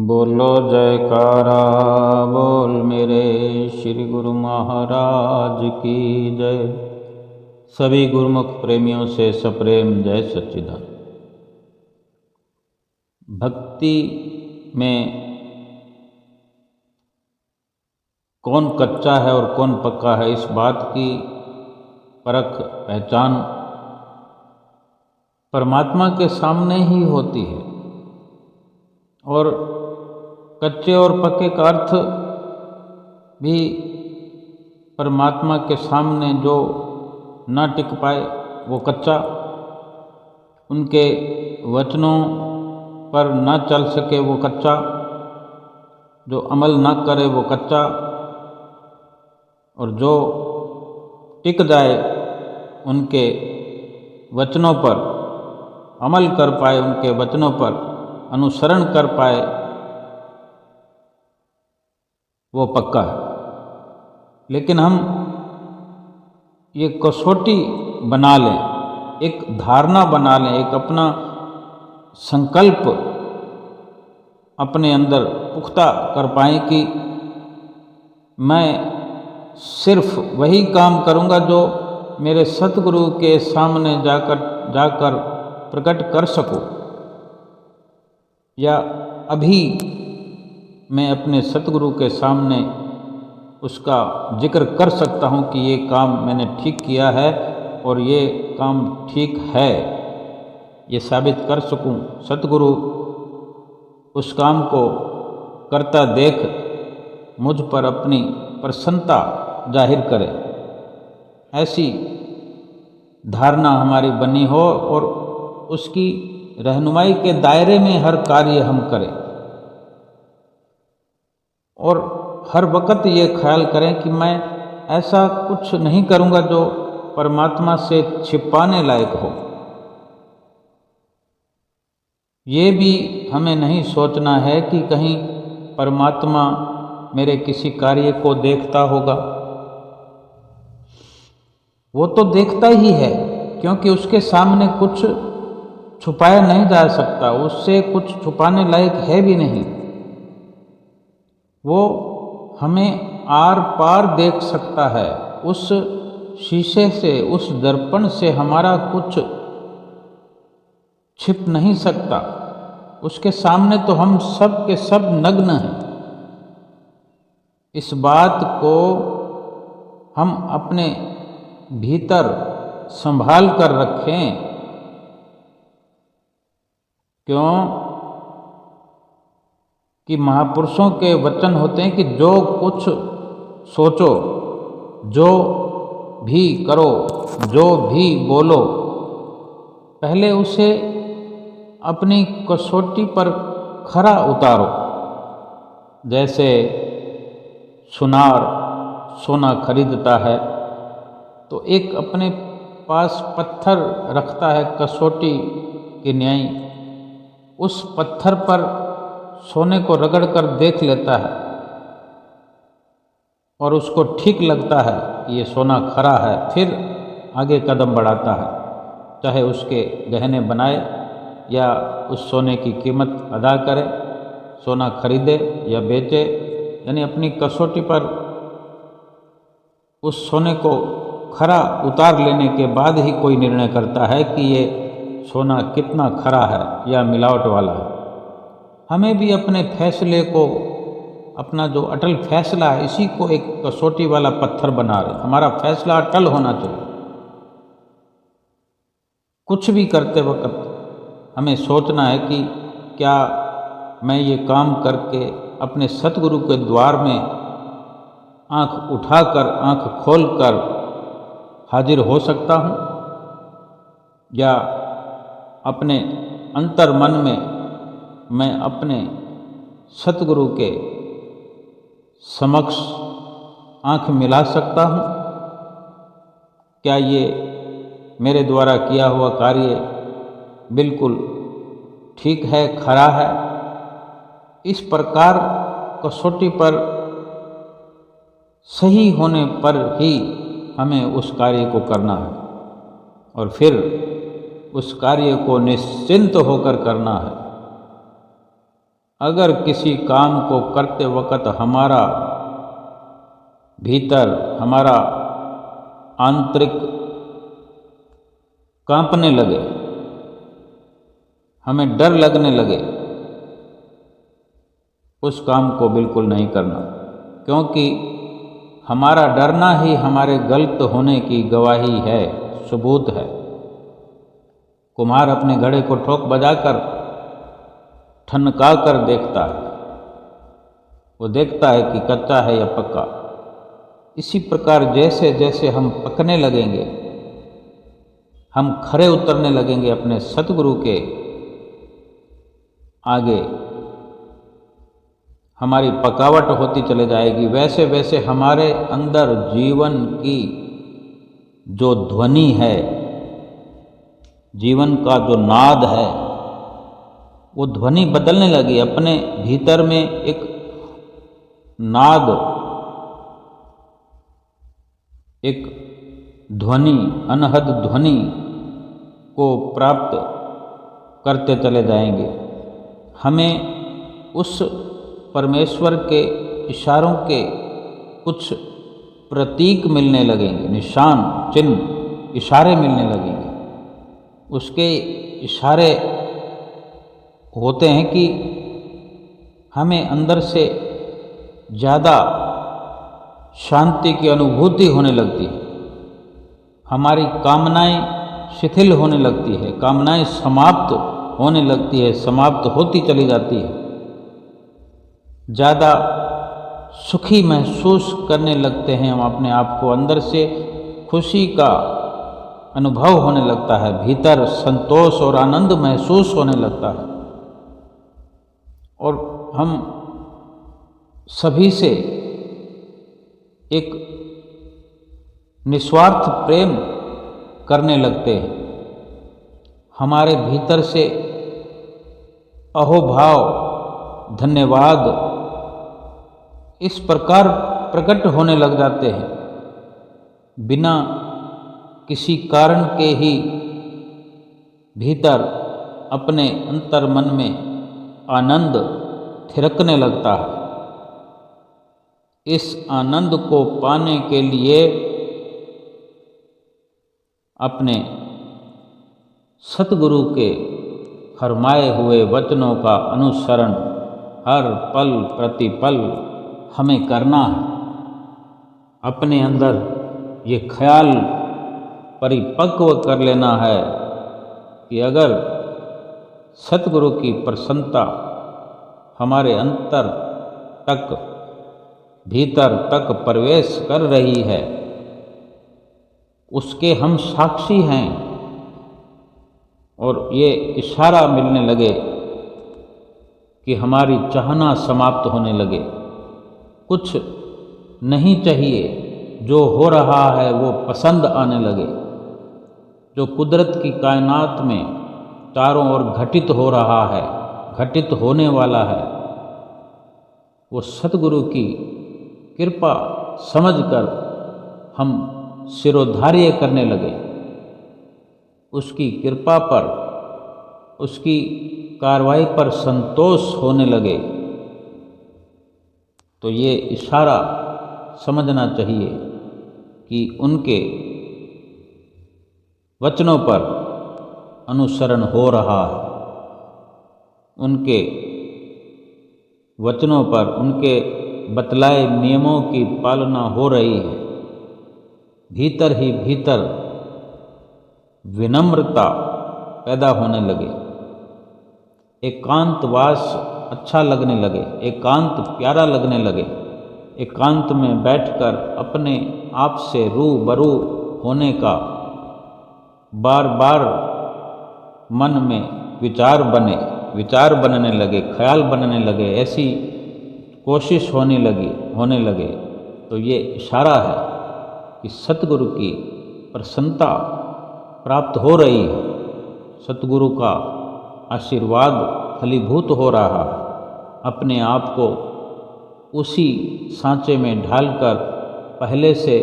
बोलो जयकारा बोल मेरे श्री गुरु महाराज की जय। सभी गुरुमुख प्रेमियों से सप्रेम जय सच्चिदानंद। भक्ति में कौन कच्चा है और कौन पक्का है, इस बात की परख पहचान परमात्मा के सामने ही होती है। और कच्चे और पक्के का अर्थ भी परमात्मा के सामने जो न टिक पाए वो कच्चा, उनके वचनों पर न चल सके वो कच्चा, जो अमल न करे वो कच्चा, और जो टिक जाए उनके वचनों पर, अमल कर पाए उनके वचनों पर, अनुसरण कर पाए वो पक्का है। लेकिन हम ये कसौटी बना लें, एक धारणा बना लें, एक अपना संकल्प अपने अंदर पुख्ता कर पाएं कि मैं सिर्फ वही काम करूंगा जो मेरे सतगुरु के सामने जाकर प्रकट कर सकूं, या अभी मैं अपने सतगुरु के सामने उसका जिक्र कर सकता हूँ कि ये काम मैंने ठीक किया है और ये काम ठीक है, ये साबित कर सकूँ। सतगुरु उस काम को करता देख मुझ पर अपनी प्रसन्नता जाहिर करे, ऐसी धारणा हमारी बनी हो और उसकी रहनुमाई के दायरे में हर कार्य हम करें। और हर वक्त ये ख्याल करें कि मैं ऐसा कुछ नहीं करूँगा जो परमात्मा से छिपाने लायक हो। ये भी हमें नहीं सोचना है कि कहीं परमात्मा मेरे किसी कार्य को देखता होगा। वो तो देखता ही है, क्योंकि उसके सामने कुछ छुपाया नहीं जा सकता, उससे कुछ छुपाने लायक है भी नहीं। वो हमें आर पार देख सकता है। उस शीशे से, उस दर्पण से हमारा कुछ छिप नहीं सकता। उसके सामने तो हम सब के सब नग्न हैं। इस बात को हम अपने भीतर संभाल कर रखें। क्यों कि महापुरुषों के वचन होते हैं कि जो कुछ सोचो, जो भी करो, जो भी बोलो, पहले उसे अपनी कसौटी पर खरा उतारो। जैसे सुनार सोना खरीदता है तो एक अपने पास पत्थर रखता है कसौटी के न्याय, उस पत्थर पर सोने को रगड़ कर देख लेता है और उसको ठीक लगता है कि ये सोना खरा है, फिर आगे कदम बढ़ाता है, चाहे उसके गहने बनाए या उस सोने की कीमत अदा करे, सोना खरीदे या बेचे। यानी अपनी कसौटी पर उस सोने को खरा उतार लेने के बाद ही कोई निर्णय करता है कि ये सोना कितना खरा है या मिलावट वाला है। हमें भी अपने फैसले को, अपना जो अटल फैसला है, इसी को एक कसौटी वाला पत्थर बना रहे। हमारा फैसला अटल होना चाहिए। कुछ भी करते वक्त हमें सोचना है कि क्या मैं ये काम करके अपने सतगुरु के द्वार में आंख उठाकर, आंख खोलकर हाजिर हो सकता हूँ, या अपने अंतर मन में मैं अपने सतगुरु के समक्ष आंख मिला सकता हूँ। क्या ये मेरे द्वारा किया हुआ कार्य बिल्कुल ठीक है, खरा है? इस प्रकार कसौटी पर सही होने पर ही हमें उस कार्य को करना है, और फिर उस कार्य को निश्चिंत होकर करना है। अगर किसी काम को करते वक्त हमारा भीतर, हमारा आंतरिक कांपने लगे, हमें डर लगने लगे, उस काम को बिल्कुल नहीं करना, क्योंकि हमारा डरना ही हमारे गलत होने की गवाही है, सबूत है। कुम्हार अपने घड़े को ठोक बजाकर ठनका कर देखता है, वो देखता है कि कच्चा है या पक्का। इसी प्रकार जैसे जैसे हम पकने लगेंगे, हम खरे उतरने लगेंगे अपने सतगुरु के आगे, हमारी पकावट होती चले जाएगी, वैसे वैसे हमारे अंदर जीवन की जो ध्वनि है, जीवन का जो नाद है, वो ध्वनि बदलने लगी। अपने भीतर में एक नाद, एक ध्वनि, अनहद ध्वनि को प्राप्त करते चले जाएंगे। हमें उस परमेश्वर के इशारों के कुछ प्रतीक मिलने लगेंगे, निशान, चिन्ह, इशारे मिलने लगेंगे। उसके इशारे होते हैं कि हमें अंदर से ज़्यादा शांति की अनुभूति होने लगती है, हमारी कामनाएं शिथिल होने लगती है, कामनाएं समाप्त होने लगती है, समाप्त होती चली जाती है, ज़्यादा सुखी महसूस करने लगते हैं हम अपने आप को, अंदर से खुशी का अनुभव होने लगता है, भीतर संतोष और आनंद महसूस होने लगता है, और हम सभी से एक निस्वार्थ प्रेम करने लगते हैं। हमारे भीतर से अहोभाव, धन्यवाद इस प्रकार प्रकट होने लग जाते हैं, बिना किसी कारण के ही भीतर अपने अंतर मन में आनंद थिरकने लगता है। इस आनंद को पाने के लिए अपने सतगुरु के फरमाए हुए वचनों का अनुसरण हर पल प्रतिपल हमें करना है। अपने अंदर ये ख्याल परिपक्व कर लेना है कि अगर सतगुरु की प्रसन्नता हमारे अंतर तक, भीतर तक प्रवेश कर रही है, उसके हम साक्षी हैं, और ये इशारा मिलने लगे कि हमारी चाहना समाप्त होने लगे, कुछ नहीं चाहिए, जो हो रहा है वो पसंद आने लगे, जो कुदरत की कायनात में चारों ओर घटित हो रहा है, घटित होने वाला है, वो सतगुरु की कृपा समझकर हम सिरोधार्य करने लगे, उसकी कृपा पर, उसकी कार्रवाई पर संतोष होने लगे। तो ये इशारा समझना चाहिए कि उनके वचनों पर अनुसरण हो रहा है, उनके वचनों पर, उनके बतलाए नियमों की पालना हो रही है। भीतर ही भीतर विनम्रता पैदा होने लगे, एकांतवास अच्छा लगने लगे, एकांत प्यारा लगने लगे, एकांत में बैठकर अपने आप से रूबरू होने का बार बार मन में विचार बनने लगे, ख्याल बनने लगे, ऐसी कोशिश होने लगे। तो ये इशारा है कि सतगुरु की प्रसन्नता प्राप्त हो रही है, सतगुरु का आशीर्वाद फलीभूत हो रहा है। अपने आप को उसी सांचे में ढालकर पहले से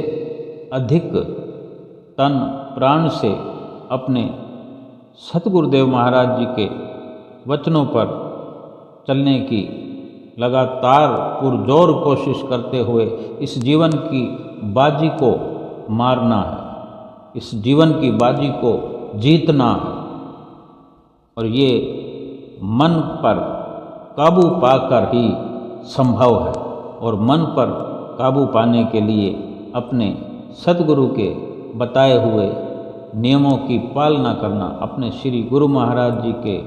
अधिक तन प्राण से अपने सतगुरुदेव महाराज जी के वचनों पर चलने की लगातार पुरजोर कोशिश करते हुए इस जीवन की बाजी को मारना है, इस जीवन की बाजी को जीतना है। और ये मन पर काबू पाकर ही संभव है। और मन पर काबू पाने के लिए अपने सतगुरु के बताए हुए नियमों की पालना करना, अपने श्री गुरु महाराज जी के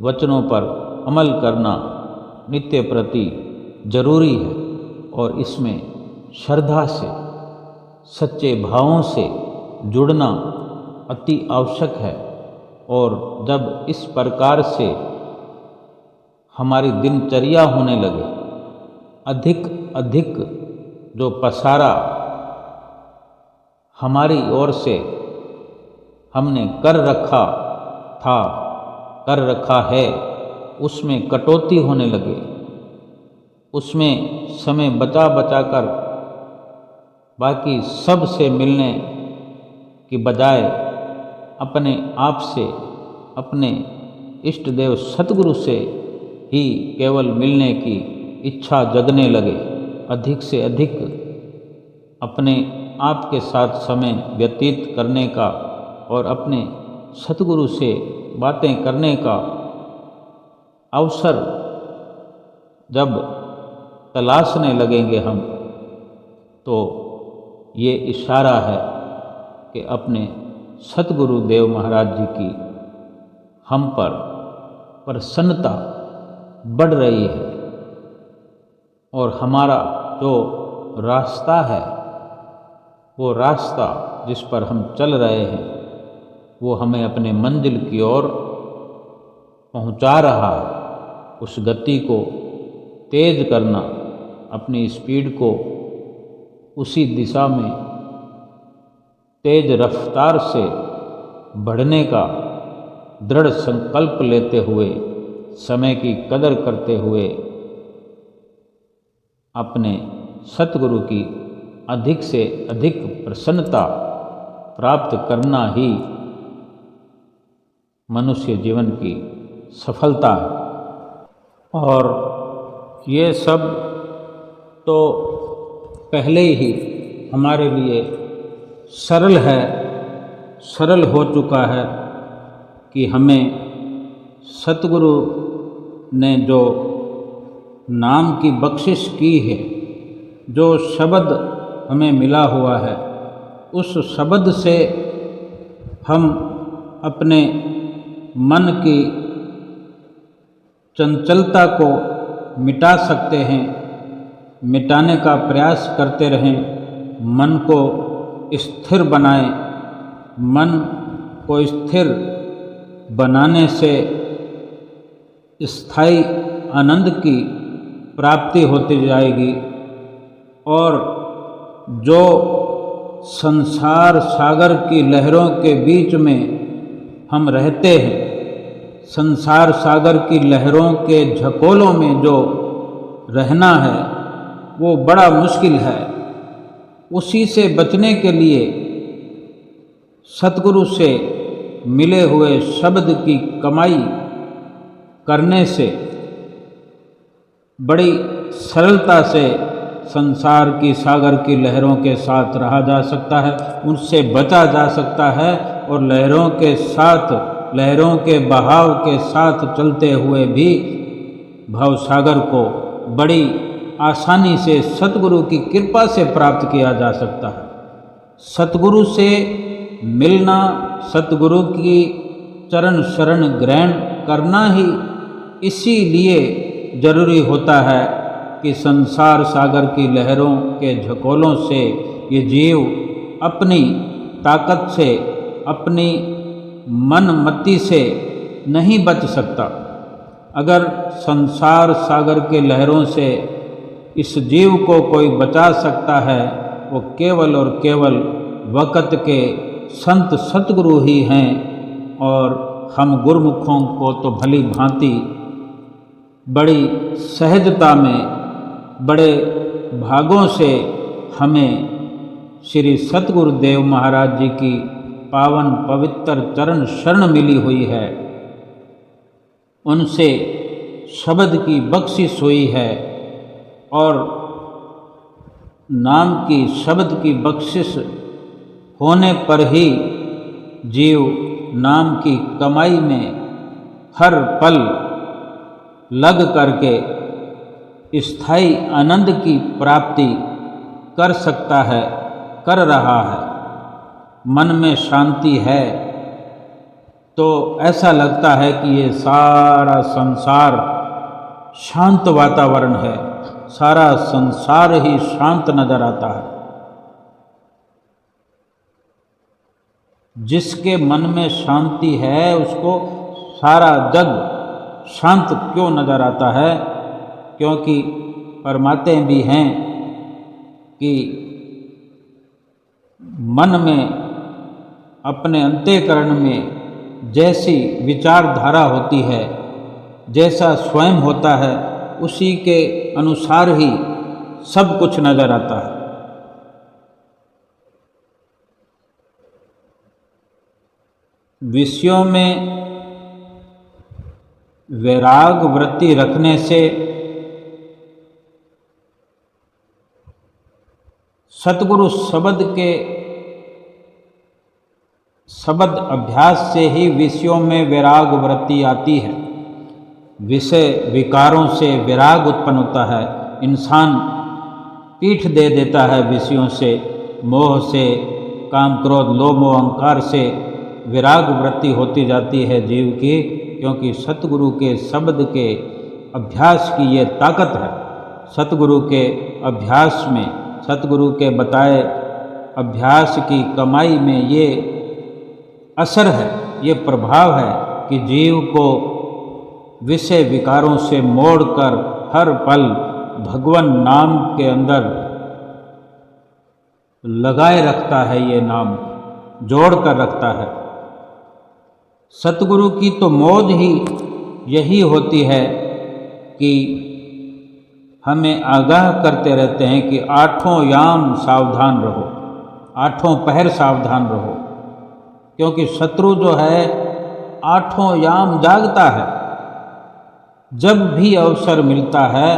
वचनों पर अमल करना नित्य प्रति जरूरी है। और इसमें श्रद्धा से, सच्चे भावों से जुड़ना अति आवश्यक है। और जब इस प्रकार से हमारी दिनचर्या होने लगे, अधिक अधिक जो पसारा हमारी ओर से हमने कर रखा है, उसमें कटौती होने लगे, उसमें समय बचा बचा कर बाकी सब से मिलने की बजाय अपने आप से, अपने इष्ट देव सतगुरु से ही केवल मिलने की इच्छा जगने लगे, अधिक से अधिक अपने आप के साथ समय व्यतीत करने का और अपने सतगुरु से बातें करने का अवसर जब तलाशने लगेंगे हम, तो ये इशारा है कि अपने सतगुरु देव महाराज जी की हम पर प्रसन्नता बढ़ रही है। और हमारा जो रास्ता है, वो रास्ता जिस पर हम चल रहे हैं, वो हमें अपने मंजिल की ओर पहुंचा रहा है। उस गति को तेज करना, अपनी स्पीड को उसी दिशा में तेज रफ्तार से बढ़ने का दृढ़ संकल्प लेते हुए, समय की कदर करते हुए अपने सतगुरु की अधिक से अधिक प्रसन्नता प्राप्त करना ही मनुष्य जीवन की सफलता है। और ये सब तो पहले ही हमारे लिए सरल हो चुका है कि हमें सतगुरु ने जो नाम की बख्शिश की है, जो शब्द हमें मिला हुआ है, उस शब्द से हम अपने मन की चंचलता को मिटा सकते हैं, मिटाने का प्रयास करते रहें, मन को स्थिर बनाएं। मन को स्थिर बनाने से स्थायी आनंद की प्राप्ति होती जाएगी। और जो संसार सागर की लहरों के बीच में हम रहते हैं, संसार सागर की लहरों के झकोलों में जो रहना है, वो बड़ा मुश्किल है। उसी से बचने के लिए सतगुरु से मिले हुए शब्द की कमाई करने से बड़ी सरलता से संसार की सागर की लहरों के साथ रहा जा सकता है, उनसे बचा जा सकता है। और लहरों के साथ, लहरों के बहाव के साथ चलते हुए भी भवसागर को बड़ी आसानी से सतगुरु की कृपा से प्राप्त किया जा सकता है। सतगुरु से मिलना, सतगुरु की चरण शरण ग्रहण करना ही इसीलिए जरूरी होता है कि संसार सागर की लहरों के झकोलों से ये जीव अपनी ताकत से, अपनी मन मति से नहीं बच सकता। अगर संसार सागर के लहरों से इस जीव को कोई बचा सकता है, वो केवल और केवल वक़्त के संत सतगुरु ही हैं। और हम गुरमुखों को तो भली भांति बड़ी सहजता में, बड़े भागों से हमें श्री सतगुरुदेव महाराज जी की पावन पवित्र चरण शरण मिली हुई है। उनसे शब्द की बख्शिश हुई है और नाम की शब्द की बख्शिश होने पर ही जीव नाम की कमाई में हर पल लग करके स्थायी आनंद की प्राप्ति कर सकता है, कर रहा है। मन में शांति है तो ऐसा लगता है कि ये सारा संसार शांत वातावरण है, सारा संसार ही शांत नजर आता है। जिसके मन में शांति है उसको सारा जग शांत क्यों नजर आता है? क्योंकि फरमाते भी हैं कि मन में, अपने अंतःकरण में जैसी विचारधारा होती है, जैसा स्वयं होता है, उसी के अनुसार ही सब कुछ नजर आता है। विषयों में वैराग वृत्ति रखने से सतगुरु शब्द अभ्यास से ही विषयों में वैराग वृत्ति आती है। विषय विकारों से वैराग उत्पन्न होता है। इंसान पीठ दे देता है विषयों से, मोह से, काम क्रोध लोभ मोह अहंकार से विराग वृत्ति होती जाती है जीव की, क्योंकि सतगुरु के शब्द के अभ्यास की ये ताकत है। सतगुरु के अभ्यास में, सतगुरु के बताए अभ्यास की कमाई में ये असर है, ये प्रभाव है कि जीव को विषय विकारों से मोड़कर हर पल भगवान नाम के अंदर लगाए रखता है। ये नाम जोड़ कर रखता है। सतगुरु की तो मौज ही यही होती है कि हमें आगाह करते रहते हैं कि आठों याम सावधान रहो, आठों पहर सावधान रहो। क्योंकि शत्रु जो है आठों याम जागता है। जब भी अवसर मिलता है,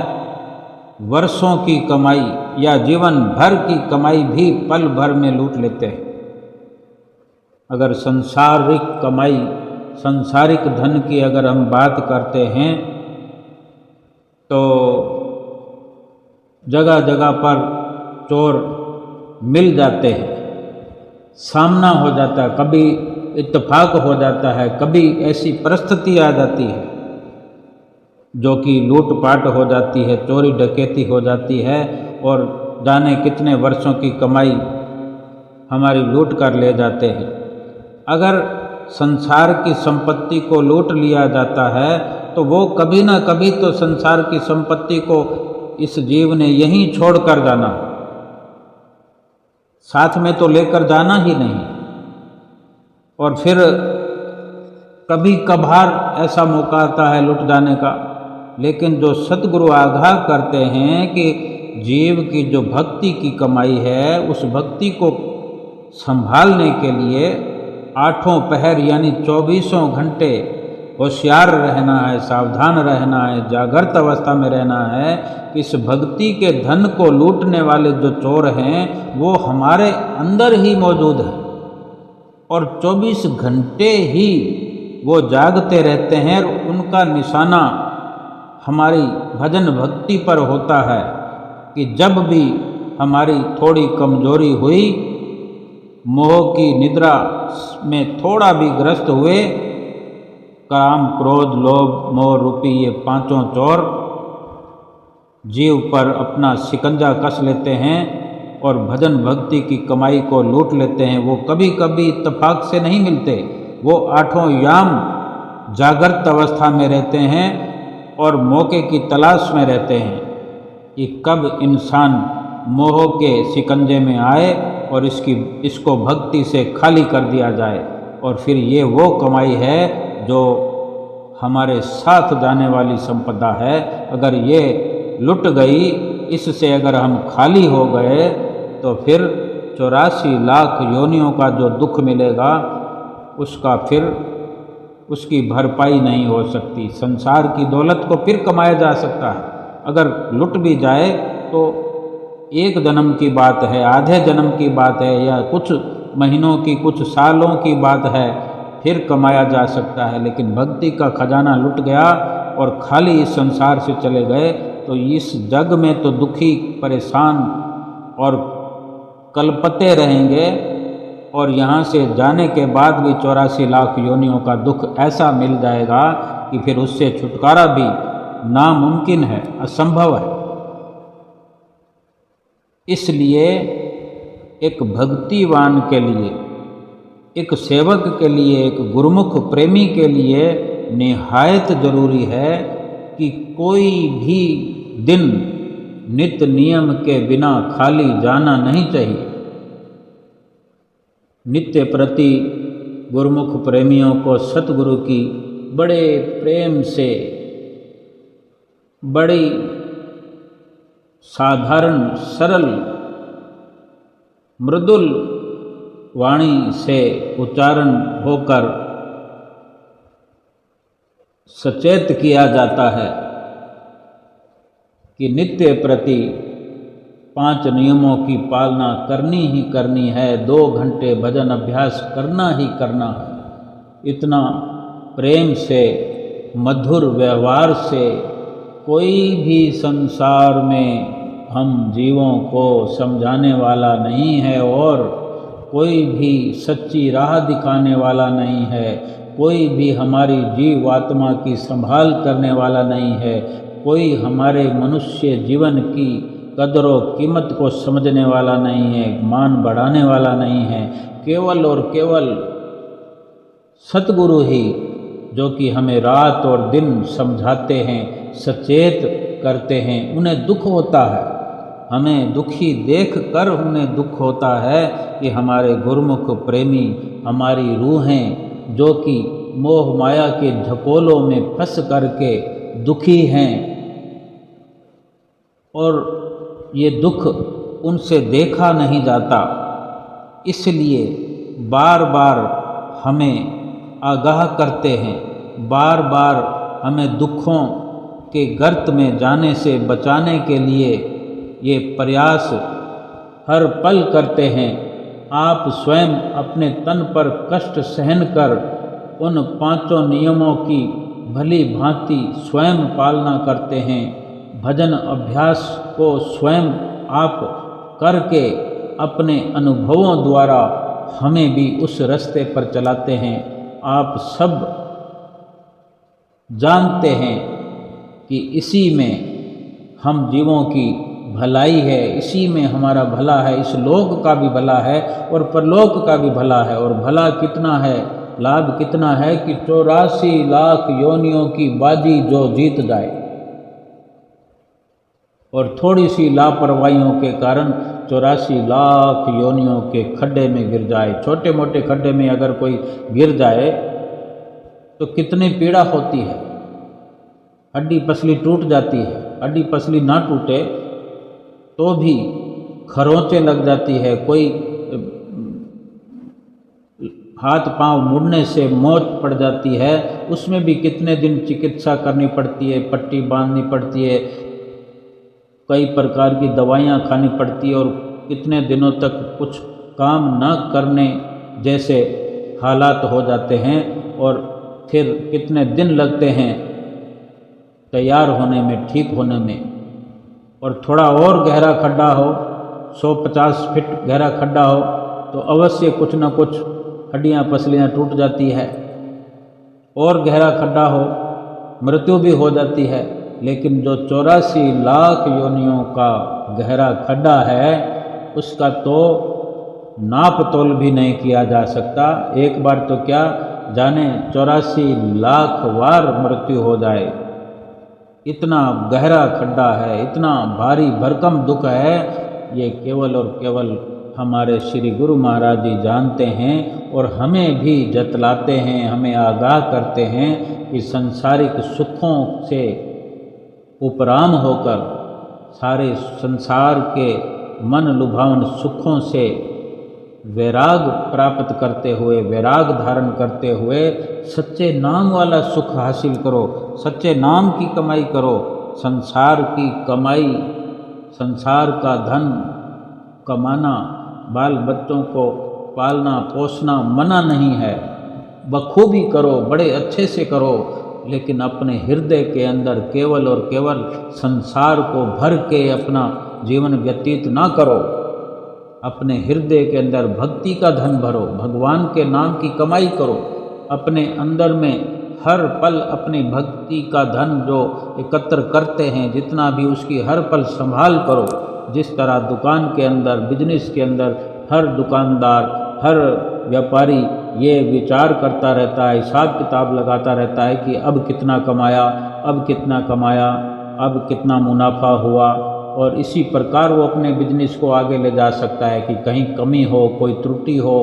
वर्षों की कमाई या जीवन भर की कमाई भी पल भर में लूट लेते हैं। अगर संसारिक कमाई, संसारिक धन की अगर हम बात करते हैं तो जगह जगह पर चोर मिल जाते हैं, सामना हो जाता है, कभी इत्तेफाक हो जाता है, कभी ऐसी परिस्थिति आ जाती है जो कि लूटपाट हो जाती है, चोरी डकैती हो जाती है और जाने कितने वर्षों की कमाई हमारी लूट कर ले जाते हैं। अगर संसार की संपत्ति को लूट लिया जाता है तो वो कभी ना कभी तो संसार की संपत्ति को इस जीव ने यहीं छोड़ कर जाना, साथ में तो लेकर जाना ही नहीं। और फिर कभी कभार ऐसा मौका आता है लुट जाने का, लेकिन जो सतगुरु आगाह करते हैं कि जीव की जो भक्ति की कमाई है, उस भक्ति को संभालने के लिए आठों पहर यानी 24 घंटे होशियार रहना है, सावधान रहना है, जागृत अवस्था में रहना है। इस भक्ति के धन को लूटने वाले जो चोर हैं वो हमारे अंदर ही मौजूद हैं और 24 घंटे ही वो जागते रहते हैं। उनका निशाना हमारी भजन भक्ति पर होता है कि जब भी हमारी थोड़ी कमजोरी हुई, मोह की निद्रा में थोड़ा भी ग्रस्त हुए, काम क्रोध लोभ मोह रूपी ये पांचों चोर जीव पर अपना शिकंजा कस लेते हैं और भजन भक्ति की कमाई को लूट लेते हैं। वो कभी कभी इत्तेफाक से नहीं मिलते, वो आठों याम जागृत अवस्था में रहते हैं और मौके की तलाश में रहते हैं कि कब इंसान मोह के शिकंजे में आए और इसको भक्ति से खाली कर दिया जाए। और फिर ये वो कमाई है जो हमारे साथ जाने वाली संपदा है। अगर ये लुट गई, इससे अगर हम खाली हो गए तो फिर 84 लाख योनियों का जो दुख मिलेगा उसका फिर उसकी भरपाई नहीं हो सकती। संसार की दौलत को फिर कमाया जा सकता है, अगर लुट भी जाए तो एक जन्म की बात है, आधे जन्म की बात है, या कुछ महीनों की, कुछ सालों की बात है, फिर कमाया जा सकता है। लेकिन भक्ति का खजाना लुट गया और खाली इस संसार से चले गए तो इस जग में तो दुखी, परेशान और कलपते रहेंगे, और यहाँ से जाने के बाद भी 84 लाख योनियों का दुख ऐसा मिल जाएगा कि फिर उससे छुटकारा भी नामुमकिन है, असंभव है। इसलिए एक भक्तिवान के लिए, एक सेवक के लिए, एक गुरुमुख प्रेमी के लिए निहायत जरूरी है कि कोई भी दिन नित्य नियम के बिना खाली जाना नहीं चाहिए। नित्य प्रति गुरुमुख प्रेमियों को सतगुरु की बड़े प्रेम से, बड़ी साधारण सरल मृदुल वाणी से उच्चारण होकर सचेत किया जाता है कि नित्य प्रति 5 नियमों की पालना करनी ही करनी है, 2 घंटे भजन अभ्यास करना ही करना है। इतना प्रेम से, मधुर व्यवहार से कोई भी संसार में हम जीवों को समझाने वाला नहीं है, और कोई भी सच्ची राह दिखाने वाला नहीं है, कोई भी हमारी जीव आत्मा की संभाल करने वाला नहीं है, कोई हमारे मनुष्य जीवन की कदर व कीमत को समझने वाला नहीं है, मान बढ़ाने वाला नहीं है। केवल और केवल सतगुरु ही जो कि हमें रात और दिन समझाते हैं, सचेत करते हैं। उन्हें दुख होता है, हमें दुखी देख कर उन्हें दुख होता है कि हमारे गुरुमुख प्रेमी, हमारी रूहें जो कि मोह माया के झपोलों में फंस करके दुखी हैं, और ये दुख उनसे देखा नहीं जाता। इसलिए बार बार हमें आगाह करते हैं, बार बार हमें दुखों के गर्त में जाने से बचाने के लिए ये प्रयास हर पल करते हैं। आप स्वयं अपने तन पर कष्ट सहन कर उन 5 नियमों की भली भांति स्वयं पालना करते हैं। भजन अभ्यास को स्वयं आप करके अपने अनुभवों द्वारा हमें भी उस रास्ते पर चलाते हैं। आप सब जानते हैं कि इसी में हम जीवों की भलाई है, इसी में हमारा भला है, इस लोक का भी भला है और परलोक का भी भला है। और भला कितना है, लाभ कितना है कि 84 लाख योनियों की बाजी जो जीत जाए और थोड़ी सी लापरवाहियों के कारण 84 लाख योनियों के खड्डे में गिर जाए। छोटे मोटे खड्डे में अगर कोई गिर जाए तो कितनी पीड़ा होती है, हड्डी पसली टूट जाती है। हड्डी पसली ना टूटे तो भी खरोंचें लग जाती है, कोई हाथ पांव मुड़ने से मौत पड़ जाती है, उसमें भी कितने दिन चिकित्सा करनी पड़ती है, पट्टी बांधनी पड़ती है, कई प्रकार की दवाइयाँ खानी पड़ती है, और कितने दिनों तक कुछ काम न करने जैसे हालात हो जाते हैं, और फिर कितने दिन लगते हैं तैयार होने में, ठीक होने में। और थोड़ा और गहरा खड्डा हो, 150 फीट गहरा खड्डा हो तो अवश्य कुछ न कुछ हड्डियाँ पसलियाँ टूट जाती है। और गहरा खड्डा हो मृत्यु भी हो जाती है। लेकिन जो 84 लाख योनियों का गहरा खड्डा है उसका तो नाप तोल भी नहीं किया जा सकता। एक बार तो क्या जाने 84 लाख बार मृत्यु हो जाए, इतना गहरा खड्डा है, इतना भारी भरकम दुख है। ये केवल और केवल हमारे श्री गुरु महाराज जी जानते हैं और हमें भी जतलाते हैं, हमें आगाह करते हैं कि संसारिक सुखों से उपराम होकर, सारे संसार के मन लुभावन सुखों से वैराग प्राप्त करते हुए, वैराग धारण करते हुए सच्चे नाम वाला सुख हासिल करो, सच्चे नाम की कमाई करो। संसार की कमाई, संसार का धन कमाना, बाल बच्चों को पालना पोसना मना नहीं है, बखूबी करो, बड़े अच्छे से करो, लेकिन अपने हृदय के अंदर केवल और केवल संसार को भर के अपना जीवन व्यतीत ना करो। अपने हृदय के अंदर भक्ति का धन भरो, भगवान के नाम की कमाई करो। अपने अंदर में हर पल अपनी भक्ति का धन जो एकत्र करते हैं, जितना भी उसकी हर पल संभाल करो। जिस तरह दुकान के अंदर, बिजनेस के अंदर हर दुकानदार, हर व्यापारी ये विचार करता रहता है, हिसाब किताब लगाता रहता है कि अब कितना कमाया, अब कितना कमाया, अब कितना मुनाफा हुआ, और इसी प्रकार वो अपने बिजनेस को आगे ले जा सकता है कि कहीं कमी हो, कोई त्रुटि हो,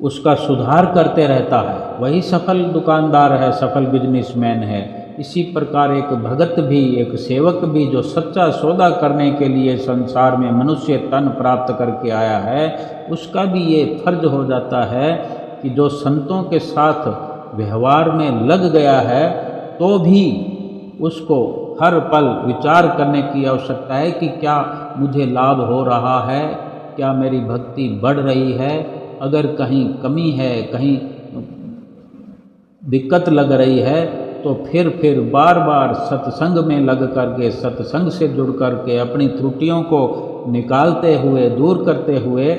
उसका सुधार करते रहता है। वही सफल दुकानदार है, सफल बिजनेसमैन है। इसी प्रकार एक भगत भी, एक सेवक भी जो सच्चा सौदा करने के लिए संसार में मनुष्य तन प्राप्त करके आया है, उसका भी ये फर्ज हो जाता है कि जो संतों के साथ व्यवहार में लग गया है तो भी उसको हर पल विचार करने की आवश्यकता है कि क्या मुझे लाभ हो रहा है, क्या मेरी भक्ति बढ़ रही है। अगर कहीं कमी है, कहीं दिक्कत लग रही है, तो फिर बार बार सत्संग में लग करके, सत्संग से जुड़ करके अपनी त्रुटियों को निकालते हुए, दूर करते हुए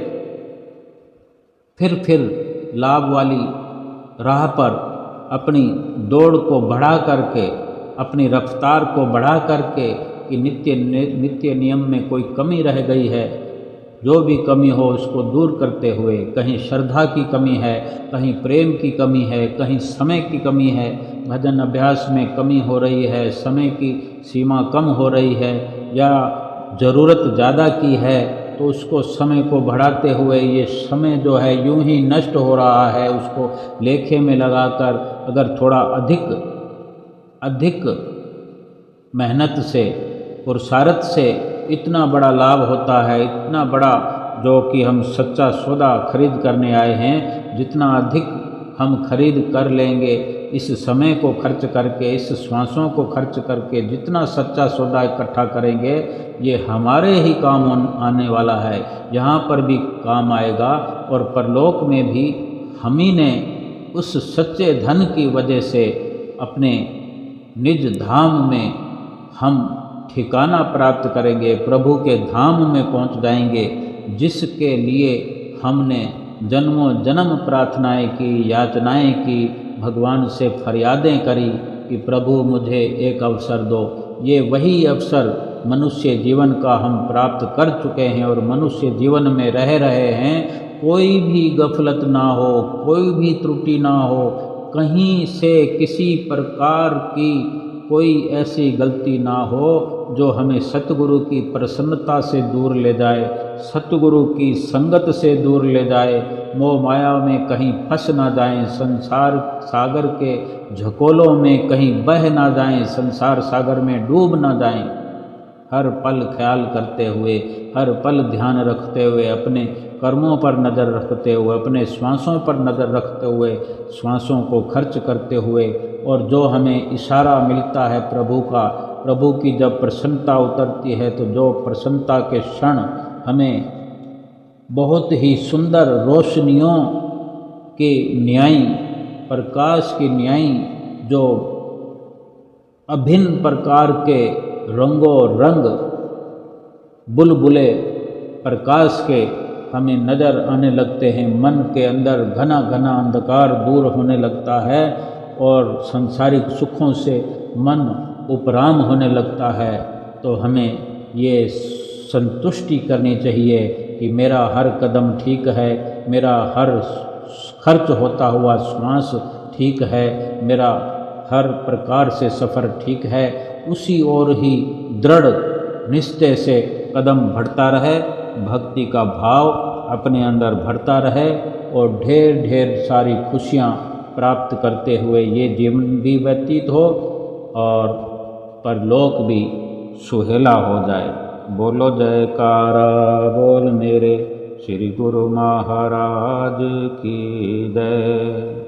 फिर लाभ वाली राह पर अपनी दौड़ को बढ़ा करके, अपनी रफ्तार को बढ़ा करके कि नित्य नियम में कोई कमी रह गई है, जो भी कमी हो उसको दूर करते हुए, कहीं श्रद्धा की कमी है, कहीं प्रेम की कमी है, कहीं समय की कमी है, भजन अभ्यास में कमी हो रही है, समय की सीमा कम हो रही है, या ज़रूरत ज़्यादा की है, तो उसको समय को बढ़ाते हुए, ये समय जो है यूं ही नष्ट हो रहा है, उसको लेखे में लगाकर अगर थोड़ा अधिक मेहनत से, पुरुषार्थ से इतना बड़ा लाभ होता है, इतना बड़ा जो कि हम सच्चा सौदा खरीद करने आए हैं, जितना अधिक हम खरीद कर लेंगे, इस समय को खर्च करके, इस श्वासों को खर्च करके जितना सच्चा सौदा इकट्ठा करेंगे, ये हमारे ही काम आने वाला है, यहाँ पर भी काम आएगा और परलोक में भी हम ही ने उस सच्चे धन की वजह से अपने निज धाम में हम ठिकाना प्राप्त करेंगे, प्रभु के धाम में पहुंच जाएंगे, जिसके लिए हमने जन्मों जन्म प्रार्थनाएं की, याचनाएं की, भगवान से फरियादें करी कि प्रभु मुझे एक अवसर दो। ये वही अवसर मनुष्य जीवन का हम प्राप्त कर चुके हैं और मनुष्य जीवन में रह रहे हैं। कोई भी गफलत ना हो, कोई भी त्रुटि ना हो, कहीं से किसी प्रकार की कोई ऐसी गलती ना हो जो हमें सतगुरु की प्रसन्नता से दूर ले जाए, सतगुरु की संगत से दूर ले जाए, मोह माया में कहीं फंस ना जाएं, संसार सागर के झकोलों में कहीं बह ना जाएं, संसार सागर में डूब ना जाएं। हर पल ख्याल करते हुए, हर पल ध्यान रखते हुए, अपने कर्मों पर नज़र रखते हुए, अपने श्वासों पर नज़र रखते हुए, श्वासों को खर्च करते हुए, और जो हमें इशारा मिलता है प्रभु का, प्रभु की जब प्रसन्नता उतरती है तो जो प्रसन्नता के क्षण हमें बहुत ही सुंदर रोशनियों के न्याय, प्रकाश की न्याय, जो अभिन्न प्रकार के रंगों रंग बुलबुले प्रकाश के हमें नज़र आने लगते हैं, मन के अंदर घना घना अंधकार दूर होने लगता है और सांसारिक सुखों से मन उपराम होने लगता है, तो हमें ये संतुष्टि करनी चाहिए कि मेरा हर कदम ठीक है, मेरा हर खर्च होता हुआ श्वास ठीक है, मेरा हर प्रकार से सफ़र ठीक है। उसी ओर ही दृढ़ निश्चय से कदम बढ़ता रहे, भक्ति का भाव अपने अंदर भरता रहे और ढेर ढेर सारी खुशियाँ प्राप्त करते हुए ये जीवन भी व्यतीत हो और परलोक भी सुहेला हो जाए। बोलो जयकारा बोल मेरे श्री गुरु महाराज की जय।